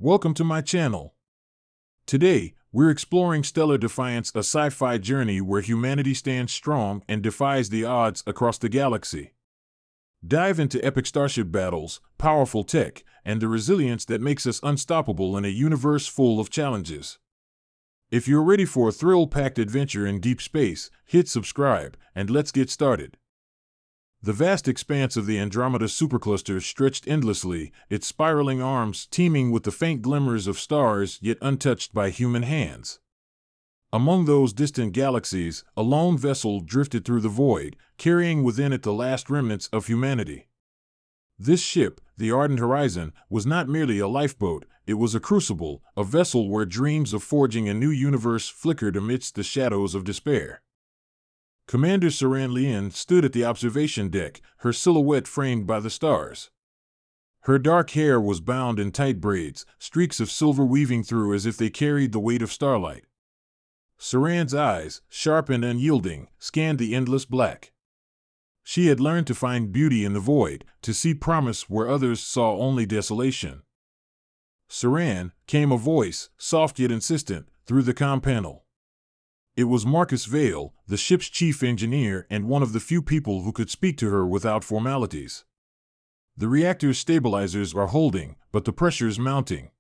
Welcome to my channel. Today, we're exploring Stellar Defiance, a sci-fi journey where humanity stands strong and defies the odds across the galaxy. Dive into epic starship battles, powerful tech, and the resilience that makes us unstoppable in a universe full of challenges. If you're ready for a thrill-packed adventure in deep space, hit subscribe, and let's get started. The vast expanse of the Andromeda supercluster stretched endlessly, its spiraling arms teeming with the faint glimmers of stars yet untouched by human hands. Among those distant galaxies, a lone vessel drifted through the void, carrying within it the last remnants of humanity. This ship, the Ardent Horizon, was not merely a lifeboat, it was a crucible, a vessel where dreams of forging a new universe flickered amidst the shadows of despair. Commander Saran Lien stood at the observation deck, her silhouette framed by the stars. Her dark hair was bound in tight braids, streaks of silver weaving through as if they carried the weight of starlight. Saran's eyes, sharp and unyielding, scanned the endless black. She had learned to find beauty in the void, to see promise where others saw only desolation. Saran, came a voice, soft yet insistent, through the comm panel. It was Marcus Vale, the ship's chief engineer and one of the few people who could speak to her without formalities. The reactor's stabilizers are holding, but the pressure's mounting.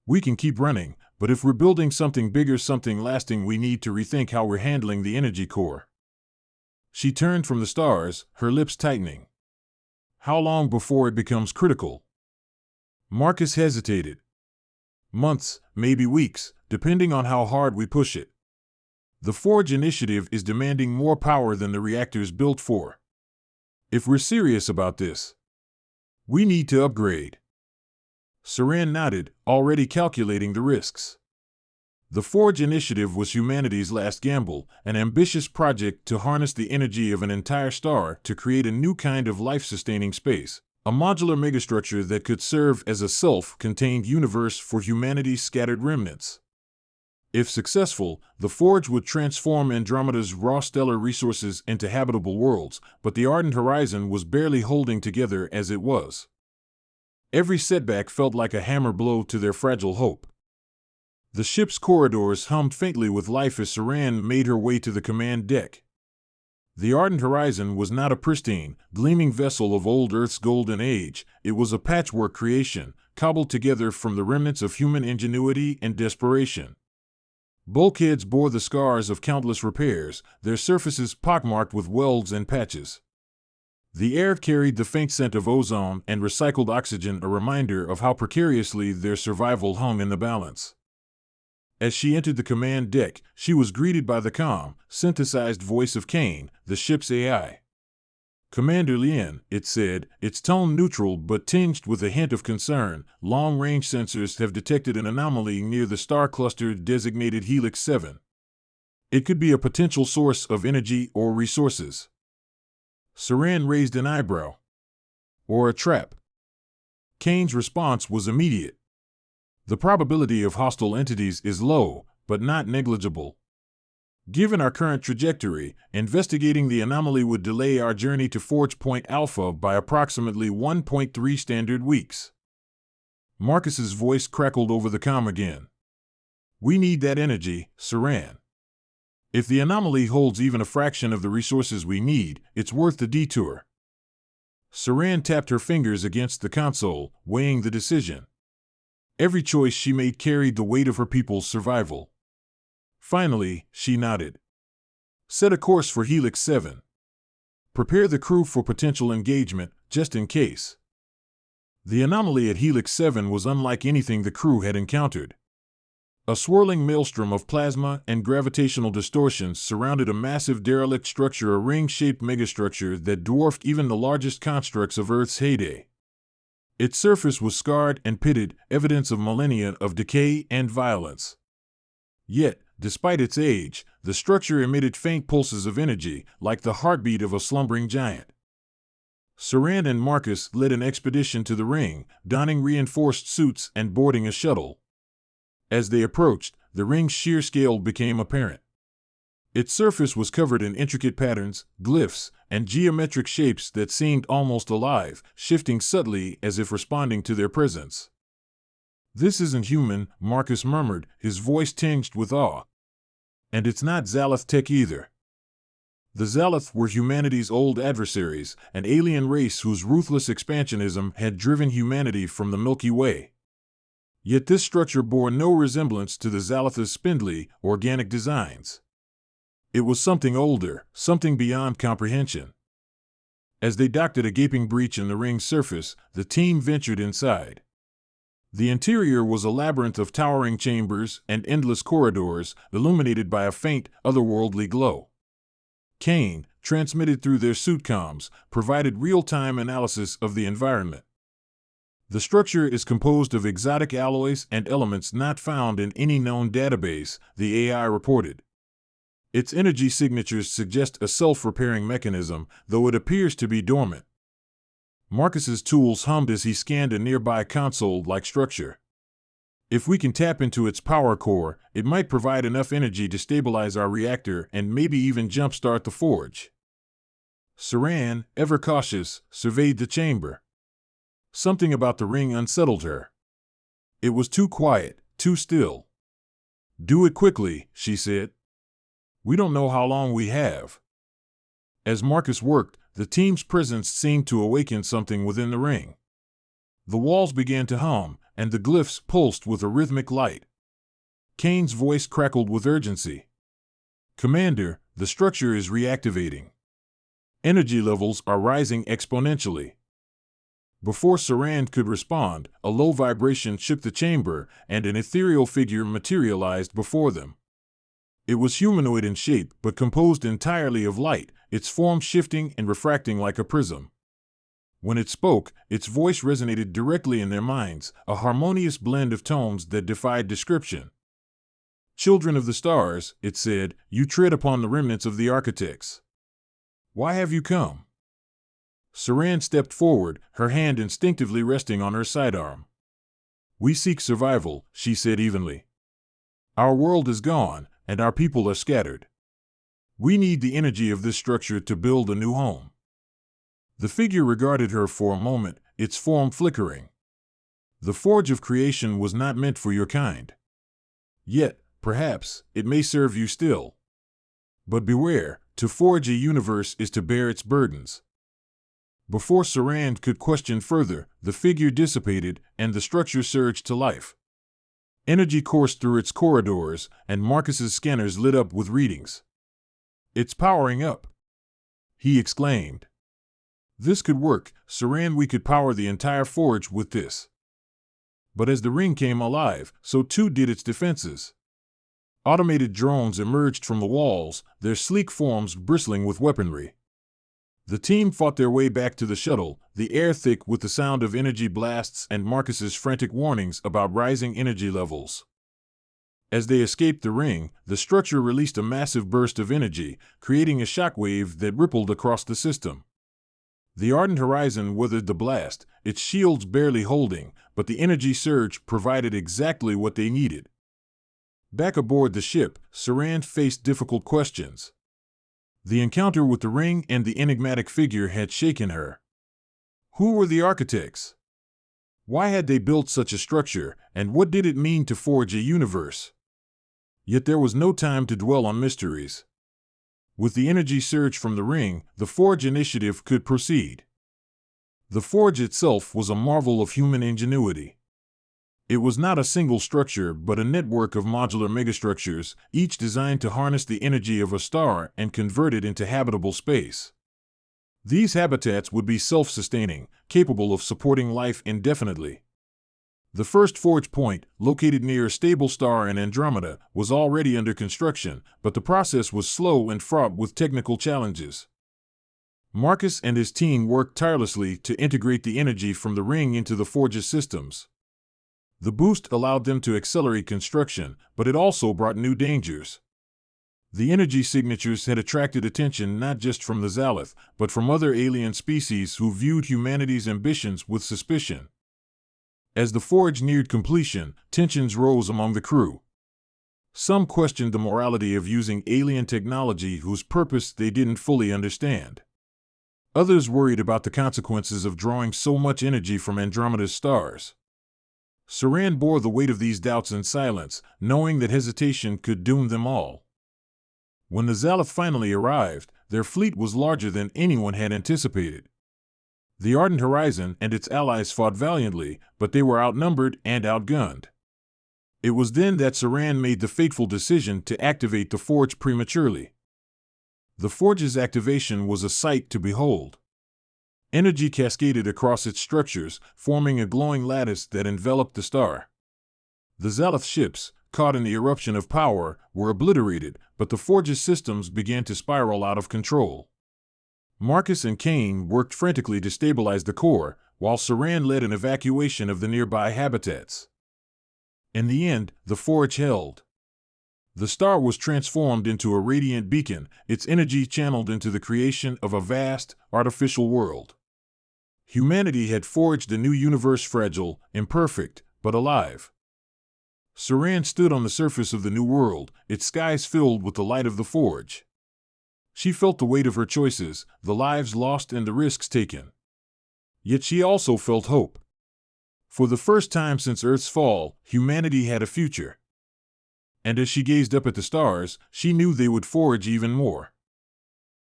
We can keep running, but if we're building something bigger, something lasting, we need to rethink how we're handling the energy core. She turned from the stars, her lips tightening. How long before it becomes critical? Marcus hesitated. Months, maybe weeks, depending on how hard we push it. The Forge initiative is demanding more power than the reactor's built for. If we're serious about this, we need to upgrade. Saran nodded, already calculating the risks. The Forge initiative was humanity's last gamble, an ambitious project to harness the energy of an entire star to create a new kind of life-sustaining space, a modular megastructure that could serve as a self-contained universe for humanity's scattered remnants. If successful, the Forge would transform Andromeda's raw stellar resources into habitable worlds, but the Ardent Horizon was barely holding together as it was. Every setback felt like a hammer blow to their fragile hope. The ship's corridors hummed faintly with life as Saran made her way to the command deck. The Ardent Horizon was not a pristine, gleaming vessel of old Earth's golden age, it was a patchwork creation, cobbled together from the remnants of human ingenuity and desperation. Bulkheads bore the scars of countless repairs, their surfaces pockmarked with welds and patches. The air carried the faint scent of ozone and recycled oxygen, a reminder of how precariously their survival hung in the balance. As she entered the command deck, she was greeted by the calm, synthesized voice of Kane, the ship's AI. "Commander Lien," it said, its tone neutral but tinged with a hint of concern, long-range sensors have detected an anomaly near the star cluster designated Helix 7. It could be a potential source of energy or resources. Saran raised an eyebrow. Or a trap. Kane's response was immediate. The probability of hostile entities is low, but not negligible. Given our current trajectory, investigating the anomaly would delay our journey to Forge Point Alpha by approximately 1.3 standard weeks. Marcus's voice crackled over the comm again. "We need that energy, Saran. If the anomaly holds even a fraction of the resources we need, it's worth the detour." Saran tapped her fingers against the console, weighing the decision. Every choice she made carried the weight of her people's survival. Finally, she nodded. "Set a course for Helix 7. Prepare the crew for potential engagement, just in case." The anomaly at Helix 7 was unlike anything the crew had encountered. A swirling maelstrom of plasma and gravitational distortions surrounded a massive derelict structure, a ring-shaped megastructure that dwarfed even the largest constructs of Earth's heyday. Its surface was scarred and pitted, evidence of millennia of decay and violence. Yet, despite its age, the structure emitted faint pulses of energy, like the heartbeat of a slumbering giant. Saran and Marcus led an expedition to the ring, donning reinforced suits and boarding a shuttle. As they approached, the ring's sheer scale became apparent. Its surface was covered in intricate patterns, glyphs, and geometric shapes that seemed almost alive, shifting subtly as if responding to their presence. "This isn't human," Marcus murmured, his voice tinged with awe. "And it's not Zalith tech either." The Zalith were humanity's old adversaries, an alien race whose ruthless expansionism had driven humanity from the Milky Way. Yet this structure bore no resemblance to the Zalith's spindly, organic designs. It was something older, something beyond comprehension. As they docked at a gaping breach in the ring's surface, the team ventured inside. The interior was a labyrinth of towering chambers and endless corridors, illuminated by a faint, otherworldly glow. Kane, transmitted through their suit comms, provided real-time analysis of the environment. The structure is composed of exotic alloys and elements not found in any known database, the AI reported. Its energy signatures suggest a self-repairing mechanism, though it appears to be dormant. Marcus's tools hummed as he scanned a nearby console-like structure. "If we can tap into its power core, it might provide enough energy to stabilize our reactor and maybe even jumpstart the forge." Saran, ever cautious, surveyed the chamber. Something about the ring unsettled her. It was too quiet, too still. "Do it quickly," she said. "We don't know how long we have." As Marcus worked, the team's presence seemed to awaken something within the ring. The walls began to hum, and the glyphs pulsed with a rhythmic light. Kane's voice crackled with urgency. "Commander, the structure is reactivating. Energy levels are rising exponentially." Before Saran could respond, a low vibration shook the chamber, and an ethereal figure materialized before them. It was humanoid in shape, but composed entirely of light, its form shifting and refracting like a prism. When it spoke, its voice resonated directly in their minds, a harmonious blend of tones that defied description. "Children of the stars," it said, "you tread upon the remnants of the architects. Why have you come?" Saran stepped forward, her hand instinctively resting on her sidearm. "We seek survival," she said evenly. "Our world is gone, and our people are scattered. We need the energy of this structure to build a new home." The figure regarded her for a moment, its form flickering. "The forge of creation was not meant for your kind. Yet, perhaps, it may serve you still. But beware, to forge a universe is to bear its burdens." Before Saran could question further, the figure dissipated, and the structure surged to life. Energy coursed through its corridors, and Marcus's scanners lit up with readings. "It's powering up," he exclaimed. "This could work, Saran. We could power the entire forge with this." But as the ring came alive, so too did its defenses. Automated drones emerged from the walls, their sleek forms bristling with weaponry. The team fought their way back to the shuttle, the air thick with the sound of energy blasts and Marcus's frantic warnings about rising energy levels. As they escaped the ring, the structure released a massive burst of energy, creating a shockwave that rippled across the system. The ardent horizon weathered the blast, its shields barely holding, but the energy surge provided exactly what they needed. Back aboard the ship, Saran faced difficult questions. The encounter with the ring and the enigmatic figure had shaken her. Who were the architects? Why had they built such a structure, and what did it mean to forge a universe? Yet there was no time to dwell on mysteries. With the energy surge from the ring, the Forge initiative could proceed. The Forge itself was a marvel of human ingenuity. It was not a single structure but a network of modular megastructures, each designed to harness the energy of a star and convert it into habitable space. These habitats would be self-sustaining, capable of supporting life indefinitely. The first forge point, located near a stable star in Andromeda, was already under construction, but the process was slow and fraught with technical challenges. Marcus and his team worked tirelessly to integrate the energy from the ring into the forge's systems. The boost allowed them to accelerate construction, but it also brought new dangers. The energy signatures had attracted attention not just from the Zalith, but from other alien species who viewed humanity's ambitions with suspicion. As the forge neared completion, tensions rose among the crew. Some questioned the morality of using alien technology whose purpose they didn't fully understand. Others worried about the consequences of drawing so much energy from Andromeda's stars. Saran bore the weight of these doubts in silence, knowing that hesitation could doom them all. When the Zalith finally arrived, their fleet was larger than anyone had anticipated. The Ardent Horizon and its allies fought valiantly, but they were outnumbered and outgunned. It was then that Saran made the fateful decision to activate the forge prematurely. The forge's activation was a sight to behold. Energy cascaded across its structures, forming a glowing lattice that enveloped the star. The Zalith ships, caught in the eruption of power, were obliterated, but the forge's systems began to spiral out of control. Marcus and Cain worked frantically to stabilize the core, while Saran led an evacuation of the nearby habitats. In the end, the forge held. The star was transformed into a radiant beacon, its energy channeled into the creation of a vast, artificial world. Humanity had forged a new universe, fragile, imperfect, but alive. Saran stood on the surface of the new world, its skies filled with the light of the forge. She felt the weight of her choices, the lives lost and the risks taken. Yet she also felt hope. For the first time since Earth's fall, humanity had a future. And as she gazed up at the stars, she knew they would forge even more.